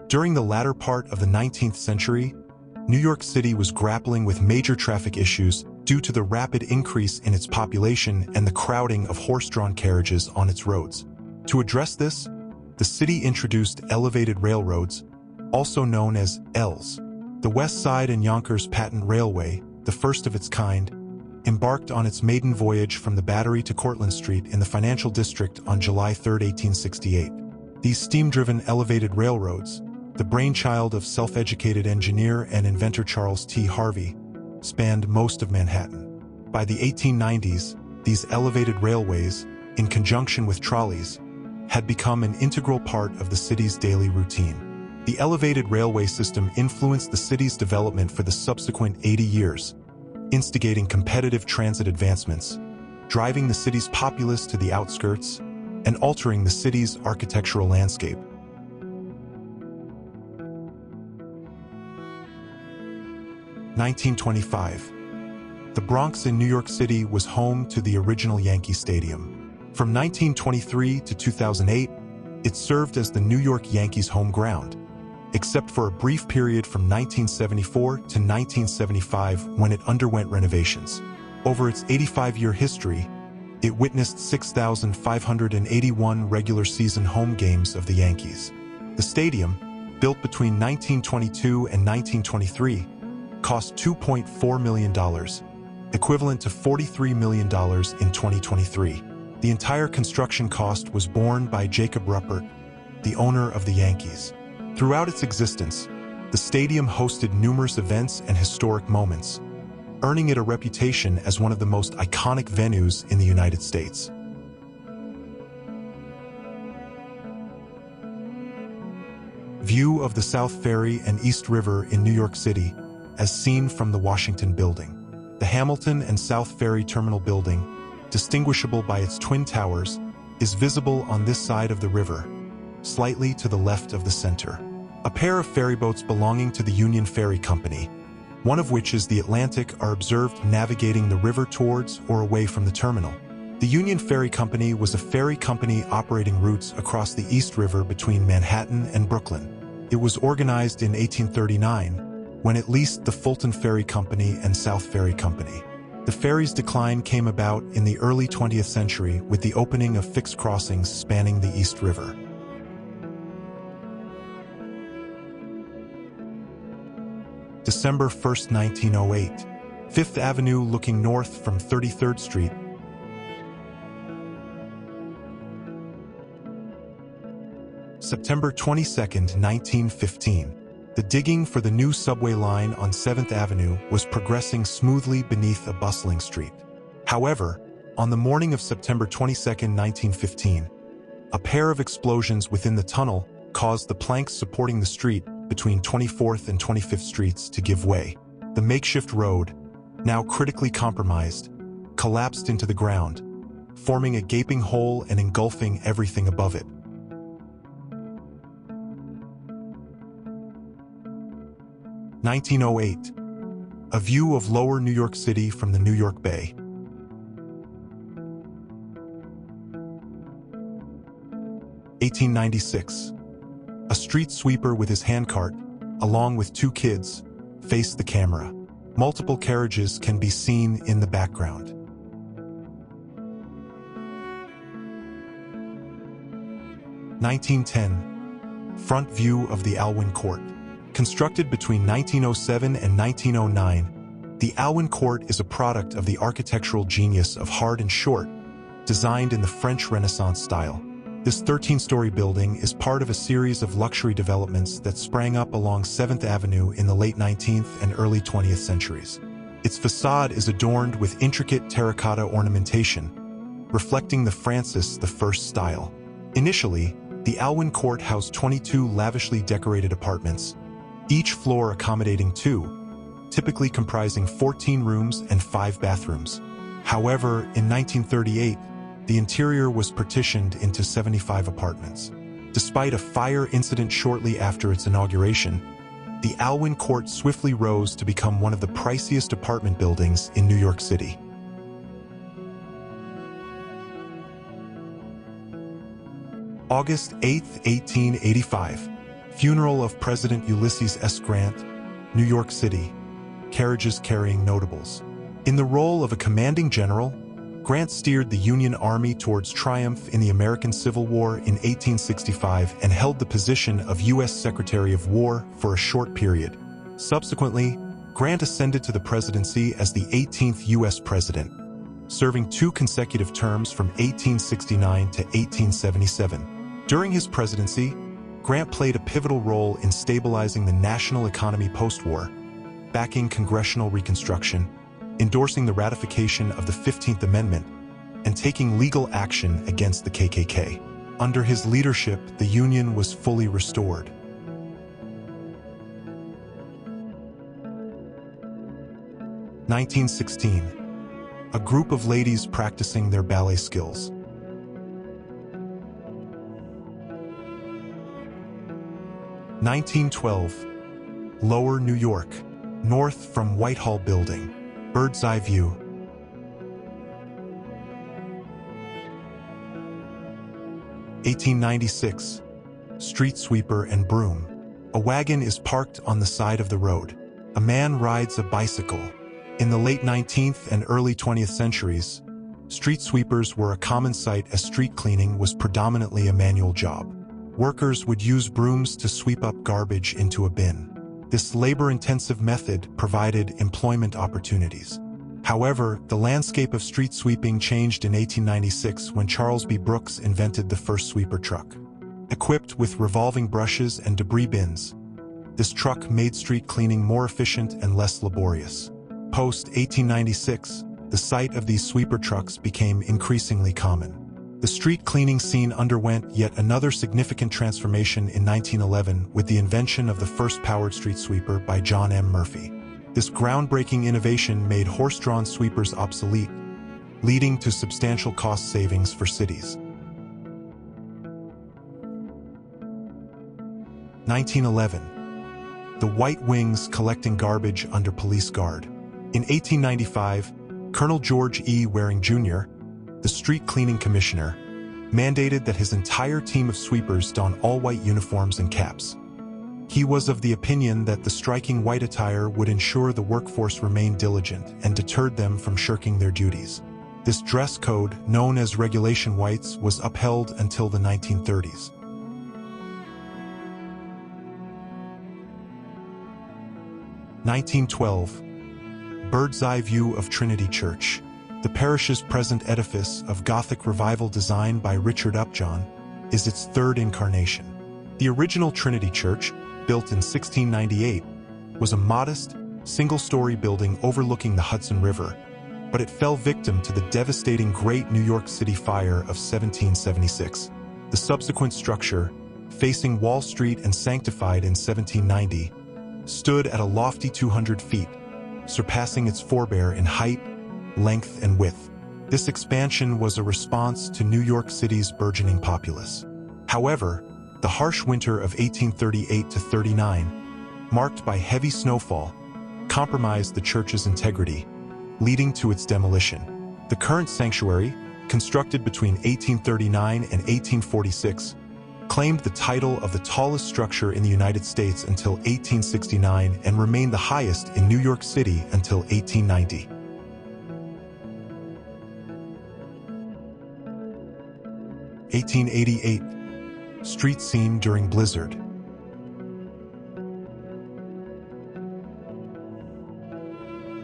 During the latter part of the 19th century, New York City was grappling with major traffic issues due to the rapid increase in its population and the crowding of horse-drawn carriages on its roads. To address this, the city introduced elevated railroads, also known as Ls. The West Side and Yonkers Patent Railway, the first of its kind, embarked on its maiden voyage from the Battery to Cortlandt Street in the financial district on July 3, 1868. These steam-driven elevated railroads, the brainchild of self-educated engineer and inventor Charles T. Harvey, spanned most of Manhattan. By the 1890s, these elevated railways, in conjunction with trolleys, had become an integral part of the city's daily routine. The elevated railway system influenced the city's development for the subsequent 80 years, instigating competitive transit advancements, driving the city's populace to the outskirts, and altering the city's architectural landscape. (1925). The Bronx in New York City was home to the original Yankee Stadium. From 1923 to 2008, it served as the New York Yankees' home ground, except for a brief period from 1974 to 1975 when it underwent renovations. Over its 85-year history, it witnessed 6,581 regular season home games of the Yankees. The stadium, built between 1922 and 1923, cost $2.4 million, equivalent to $43 million in 2023. The entire construction cost was borne by Jacob Ruppert, the owner of the Yankees. Throughout its existence, the stadium hosted numerous events and historic moments, earning it a reputation as one of the most iconic venues in the United States. View of the South Ferry and East River in New York City, as seen from the Washington Building. The Hamilton and South Ferry Terminal Building, distinguishable by its twin towers, is visible on this side of the river, slightly to the left of the center. A pair of ferryboats belonging to the Union Ferry Company, one of which is the Atlantic, are observed navigating the river towards or away from the terminal. The Union Ferry Company was a ferry company operating routes across the East River between Manhattan and Brooklyn. It was organized in 1839, when it leased the Fulton Ferry Company and South Ferry Company. The ferry's decline came about in the early 20th century with the opening of fixed crossings spanning the East River. December 1, 1908. Fifth Avenue looking north from 33rd Street. September 22, 1915. The digging for the new subway line on 7th Avenue was progressing smoothly beneath a bustling street. However, on the morning of September 22, 1915, a pair of explosions within the tunnel caused the planks supporting the street between 24th and 25th Streets to give way. The makeshift road, now critically compromised, collapsed into the ground, forming a gaping hole and engulfing everything above it. (1908). A view of lower New York City from the New York Bay. (1896). A street sweeper with his handcart, along with two kids, faced the camera. Multiple carriages can be seen in the background. (1910). Front view of the Alwyn Court. Constructed between 1907 and 1909, the Alwyn Court is a product of the architectural genius of Hard and Short, designed in the French Renaissance style. This 13-story building is part of a series of luxury developments that sprang up along 7th Avenue in the late 19th and early 20th centuries. Its facade is adorned with intricate terracotta ornamentation, reflecting the Francis I style. Initially, the Alwyn Court housed 22 lavishly decorated apartments, each floor accommodating two, typically comprising 14 rooms and 5 bathrooms. However, in 1938, the interior was partitioned into 75 apartments. Despite a fire incident shortly after its inauguration, the Alwyn Court swiftly rose to become one of the priciest apartment buildings in New York City. August 8, 1885. Funeral of President Ulysses S. Grant, New York City. Carriages carrying notables. In the role of a commanding general, Grant steered the Union Army towards triumph in the American Civil War in 1865 and held the position of U.S. Secretary of War for a short period. Subsequently, Grant ascended to the presidency as the 18th U.S. President, serving 2 consecutive terms from 1869 to 1877. During his presidency, Grant played a pivotal role in stabilizing the national economy post-war, backing congressional reconstruction, endorsing the ratification of the 15th Amendment, and taking legal action against the KKK. Under his leadership, the Union was fully restored. (1916) A group of ladies practicing their ballet skills. (1912) Lower New York, north from Whitehall Building. Bird's eye view. 1896. Street sweeper and broom. A wagon is parked on the side of the road. A man rides a bicycle. In the late 19th and early 20th centuries, street sweepers were a common sight as street cleaning was predominantly a manual job. Workers would use brooms to sweep up garbage into a bin. This labor-intensive method provided employment opportunities. However, the landscape of street sweeping changed in 1896 when Charles B. Brooks invented the first sweeper truck. Equipped with revolving brushes and debris bins, this truck made street cleaning more efficient and less laborious. Post-1896, the sight of these sweeper trucks became increasingly common. The street cleaning scene underwent yet another significant transformation in 1911 with the invention of the first powered street sweeper by John M. Murphy. This groundbreaking innovation made horse-drawn sweepers obsolete, leading to substantial cost savings for cities. 1911. The White Wings collecting garbage under police guard. In 1895, Colonel George E. Waring, Jr., the street cleaning commissioner, mandated that his entire team of sweepers don all-white uniforms and caps. He was of the opinion that the striking white attire would ensure the workforce remained diligent and deterred them from shirking their duties. This dress code, known as Regulation Whites, was upheld until the 1930s. (1912) Bird's eye view of Trinity Church. The parish's present edifice of Gothic Revival design by Richard Upjohn is its third incarnation. The original Trinity Church, built in 1698, was a modest, single-story building overlooking the Hudson River, but it fell victim to the devastating Great New York City Fire of 1776. The subsequent structure, facing Wall Street and sanctified in 1790, stood at a lofty 200 feet, surpassing its forebear in height, length, and width. This expansion was a response to New York City's burgeoning populace. However, the harsh winter of 1838–39, marked by heavy snowfall, compromised the church's integrity, leading to its demolition. The current sanctuary, constructed between 1839 and 1846, claimed the title of the tallest structure in the United States until 1869 and remained the highest in New York City until 1890. (1888) Street scene during blizzard.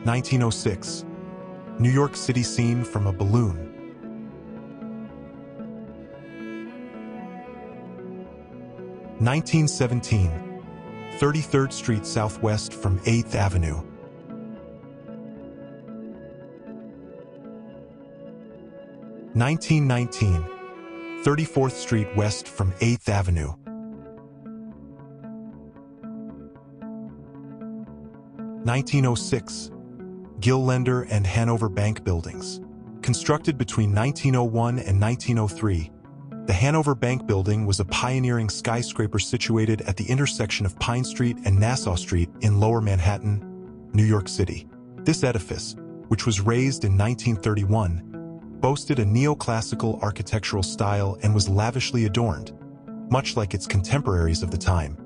(1906) New York City scene from a balloon. (1917) 33rd Street Southwest from 8th Avenue. (1919) 34th Street West from 8th Avenue. (1906) Gillender and Hanover Bank buildings. Constructed between 1901 and 1903, the Hanover Bank Building was a pioneering skyscraper situated at the intersection of Pine Street and Nassau Street in Lower Manhattan, New York City. This edifice, which was raised in 1931, boasted a neoclassical architectural style and was lavishly adorned, much like its contemporaries of the time.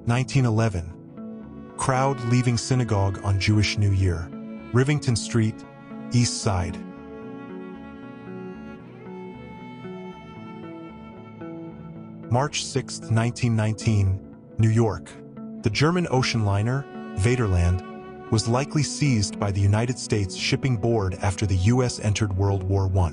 1911. Crowd leaving synagogue on Jewish New Year. Rivington Street, East Side. March 6, 1919, New York. The German ocean liner, Vaterland, was likely seized by the United States Shipping Board after the U.S. entered World War I.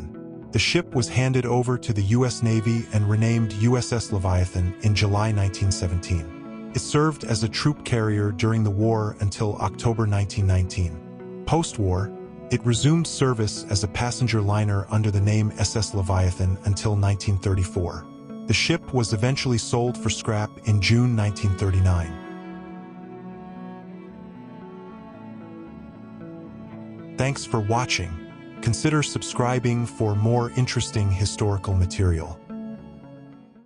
The ship was handed over to the U.S. Navy and renamed USS Leviathan in July 1917. It served as a troop carrier during the war until October 1919. Post-war, it resumed service as a passenger liner under the name SS Leviathan until 1934. The ship was eventually sold for scrap in June 1939. Thanks for watching. Consider subscribing for more interesting historical material.